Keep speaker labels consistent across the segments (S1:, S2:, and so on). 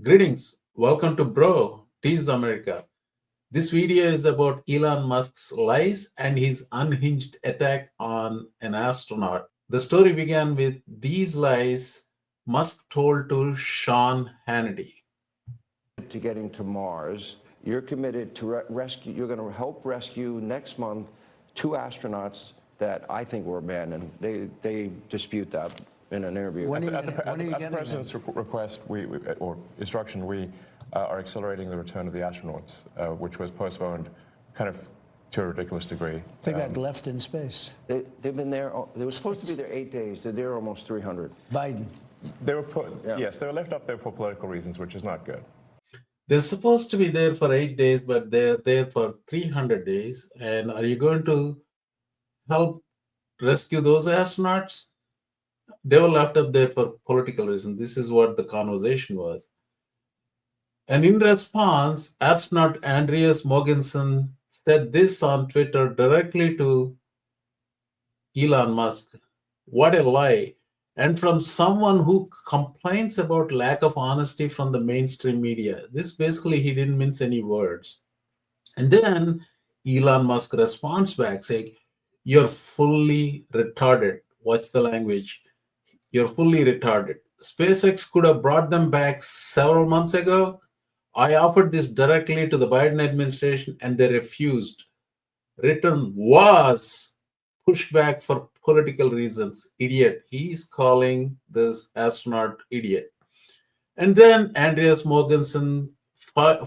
S1: Greetings. Welcome to Bro Tease America. This video is about Elon Musk's lies and his unhinged attack on an astronaut. The story began with these lies Musk told to Sean Hannity.
S2: To getting to Mars. You're committed to rescue, you're going to help rescue next month two astronauts that I think were abandoned. They dispute that in an interview.
S3: At the president's request, or instruction, we are accelerating the return of the astronauts, which was postponed kind of to a ridiculous degree.
S4: They got left in space.
S2: They've been there, they were supposed to be there 8 days. They're there almost 300.
S4: Biden.
S3: They were yes, they were left up there for political reasons, which is not good.
S1: They're supposed to be there for 8 days, but they're there for 300 days. And are you going to help rescue those astronauts? They were left up there for political reasons. This is what the conversation was. And in response, astronaut Andsreas Mogenson said this on Twitter directly to Elon Musk. What a lie. And from someone who complains about lack of honesty from the mainstream media. This basically, he didn't mince any words. And then Elon Musk responds back saying, "You're fully retarded." Watch the language. You're fully retarded. SpaceX could have brought them back several months ago. I offered this directly to the Biden administration and they refused. Return was pushed back for political reasons. Idiot. He's calling this astronaut idiot. And then Andsreas Mogenson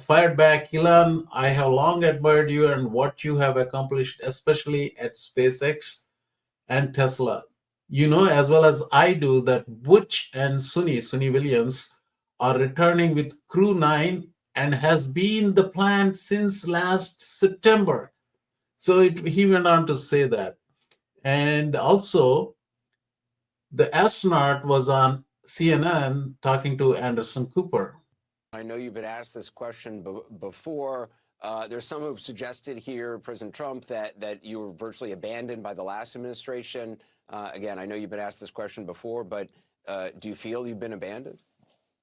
S1: fired back. Elon, I have long admired you and what you have accomplished, especially at SpaceX and Tesla. You know as well as I do that Butch and Sunny Williams, are returning with Crew 9 and has been the plan since last September. So he went on to say that. And also, the astronaut was on CNN talking to Anderson Cooper.
S5: I know you've been asked this question before. There's some who've suggested here, President Trump, that you were virtually abandoned by the last administration. Again, I know you've been asked this question before, but do you feel you've been abandoned?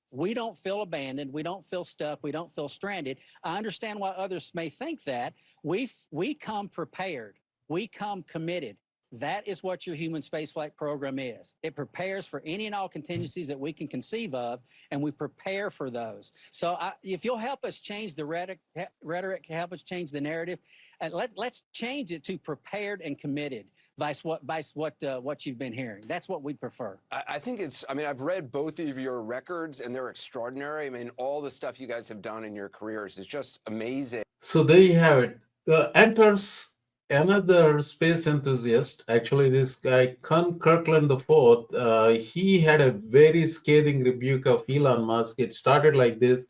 S6: We don't feel abandoned. We don't feel stuck. We don't feel stranded. I understand why others may think that. We come prepared. We come committed. That is what your human spaceflight program is. It prepares for any and all contingencies that we can conceive of, and we prepare for those. So if you'll help us change the rhetoric, help us change the narrative, and let's change it to prepared and committed, vice what you've been hearing. That's what we prefer.
S5: I think I've read both of your records, and they're extraordinary. I mean, all the stuff you guys have done in your careers is just amazing.
S1: So there you have it. Enters another space enthusiast, actually this guy Kirkland IV. He had a very scathing rebuke of Elon Musk. It started like this.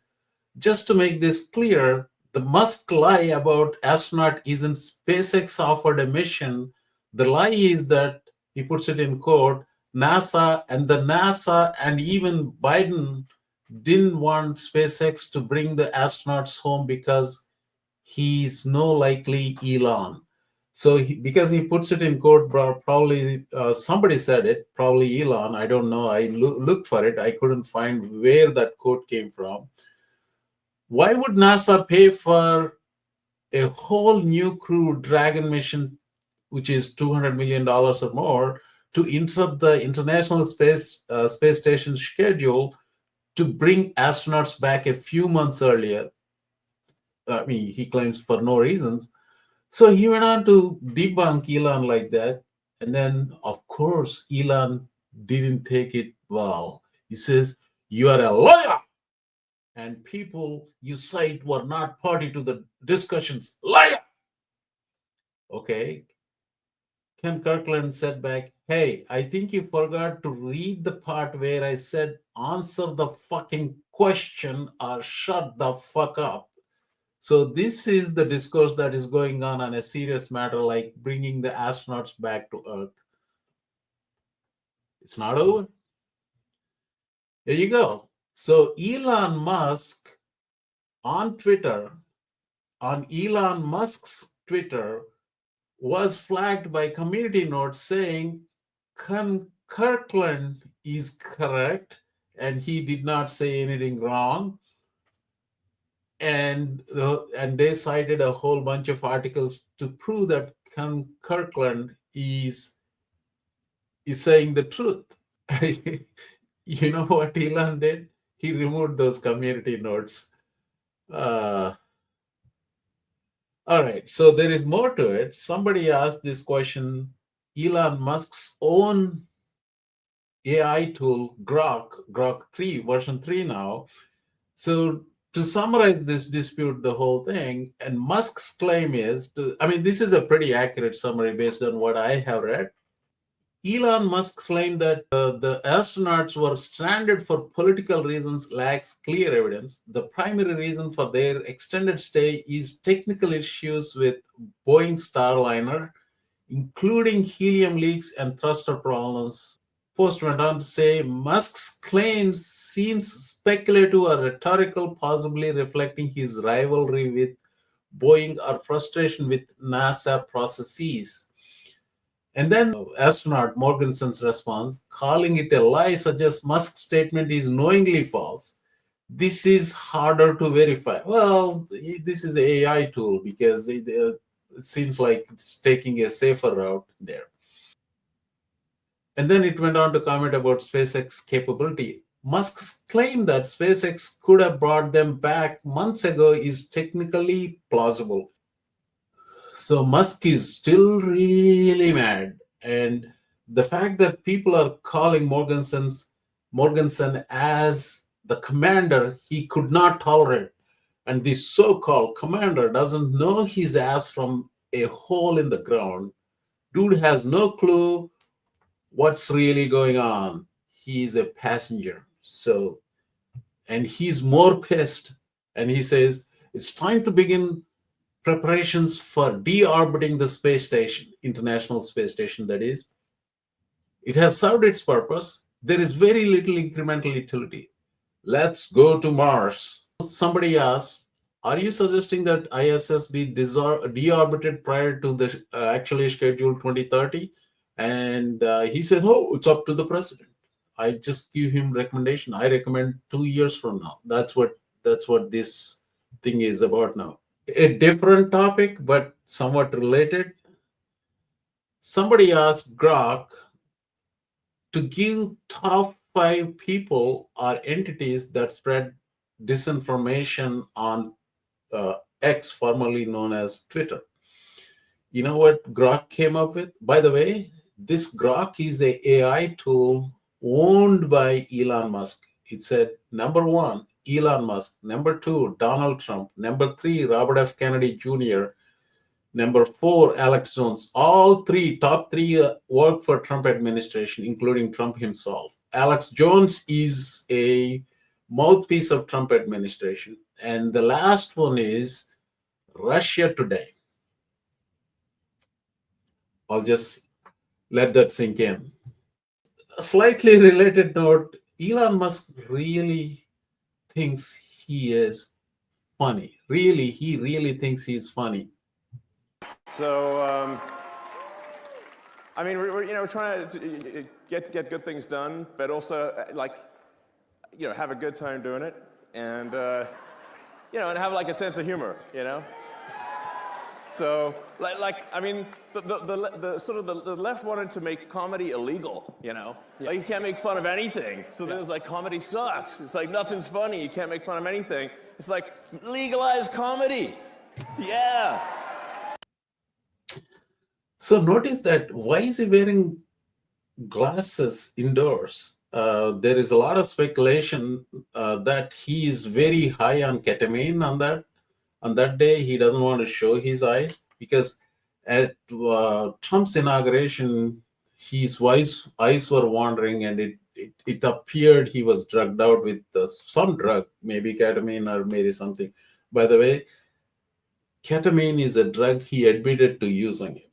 S1: Just to make this clear, the Musk lie about astronaut isn't SpaceX offered a mission. The lie is that, he puts it in quote, NASA and even Biden didn't want SpaceX to bring the astronauts home because he's no likely Elon. So because he puts it in quote, probably somebody said it, probably Elon, I don't know. I looked for it. I couldn't find where that quote came from. Why would NASA pay for a whole new Crew Dragon mission, which is $200 million or more, to interrupt the International Space Station schedule to bring astronauts back a few months earlier? I mean, he claims for no reasons. So he went on to debunk Elon like that. And then, of course, Elon didn't take it well. He says, "You are a liar. And people you cite were not party to the discussions. Liar." Okay. Ken Kirkland said back, "Hey, I think you forgot to read the part where I said, answer the fucking question or shut the fuck up." So this is the discourse that is going on a serious matter like bringing the astronauts back to Earth. It's not over. There you go. So Elon Musk on Elon Musk's Twitter, was flagged by community notes saying Kirkland is correct and he did not say anything wrong. and they cited a whole bunch of articles to prove that Kirkland is saying the truth. You know what Elon did? He removed those community notes. All right, so there is more to it. Somebody asked this question. Elon Musk's own AI tool, Grok 3, version 3 now. So to summarize this dispute, the whole thing, and Musk's claim is, this is a pretty accurate summary based on what I have read. Elon Musk claimed that the astronauts were stranded for political reasons lacks clear evidence. The primary reason for their extended stay is technical issues with Boeing Starliner, including helium leaks and thruster problems. Post went on to say Musk's claims seems speculative or rhetorical, possibly reflecting his rivalry with Boeing or frustration with NASA processes. And then astronaut Morganson's response, calling it a lie, suggests Musk's statement is knowingly false. This is harder to verify. Well, this is the AI tool because it seems like it's taking a safer route there. And then it went on to comment about SpaceX capability. Musk's claim that SpaceX could have brought them back months ago is technically plausible. So Musk is still really mad. And the fact that people are calling Morganson as the commander he could not tolerate, and this so-called commander doesn't know his ass from a hole in the ground. Dude has no clue what's really going on. He's a passenger. So, and he's more pissed. And he says, it's time to begin preparations for deorbiting the space station, International Space Station, that is. It has served its purpose. There is very little incremental utility. Let's go to Mars. Somebody asked, are you suggesting that ISS be deorbited prior to the actually scheduled 2030? And he said, oh, it's up to the president. I just give him recommendation. I recommend 2 years from now. That's what this thing is about now. A different topic, but somewhat related. Somebody asked Grok to give top 5 people or entities that spread disinformation on X, formerly known as Twitter. You know what Grok came up with? By the way, this Grok is an AI tool owned by Elon Musk. It said, number 1, Elon Musk. Number 2, Donald Trump. Number 3, Robert F. Kennedy Jr. Number 4, Alex Jones. All top three work for Trump administration, including Trump himself. Alex Jones is a mouthpiece of Trump administration. And the last one is Russia Today. I'll just let that sink in. A slightly related note, Elon Musk really thinks he is funny. He really thinks he's funny.
S3: So, we're trying to get good things done, but also have a good time doing it, and and have a sense of humor, So, the left wanted to make comedy illegal, Like you can't make fun of anything. So then it's like comedy sucks. It's like nothing's funny. You can't make fun of anything. It's like legalize comedy. Yeah.
S1: So notice that why is he wearing glasses indoors? There is a lot of speculation that he is very high on ketamine on that day. He doesn't want to show his eyes because at Trump's inauguration, his eyes were wandering, and it appeared he was drugged out with some drug, maybe ketamine or maybe something. By the way, ketamine is a drug he admitted to using it.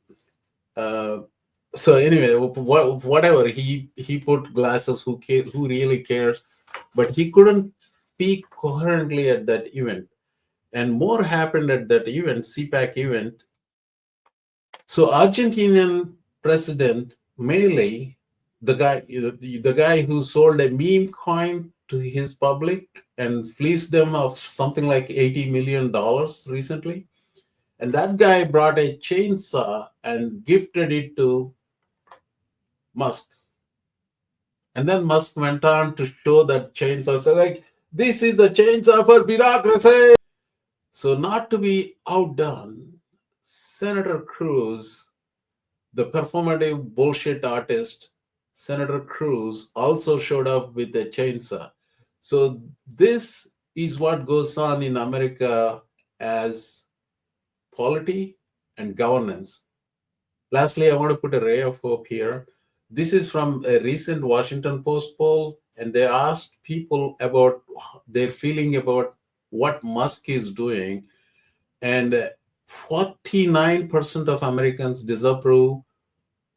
S1: So anyway, whatever, he put glasses. Who really cares? But he couldn't speak coherently at that event. And more happened at that event, CPAC event. So Argentinian President Milei, the guy who sold a meme coin to his public and fleeced them of something like $80 million recently. And that guy brought a chainsaw and gifted it to Musk. And then Musk went on to show that chainsaw. So, like, this is the chainsaw for bureaucracy. So, not to be outdone, Senator Cruz, the performative bullshit artist, Senator Cruz, also showed up with a chainsaw. So, this is what goes on in America as polity and governance. Lastly, I want to put a ray of hope here. This is from a recent Washington Post poll, and they asked people about their feeling about what Musk is doing. And 49% of Americans disapprove,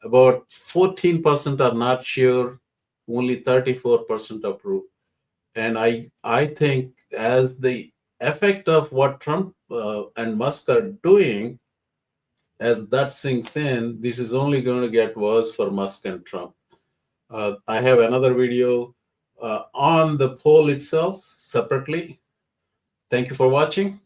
S1: about 14% are not sure, only 34% approve. And I think as the effect of what Trump and Musk are doing, as that sinks in, this is only going to get worse for Musk and Trump. I have another video on the poll itself separately. Thank you for watching.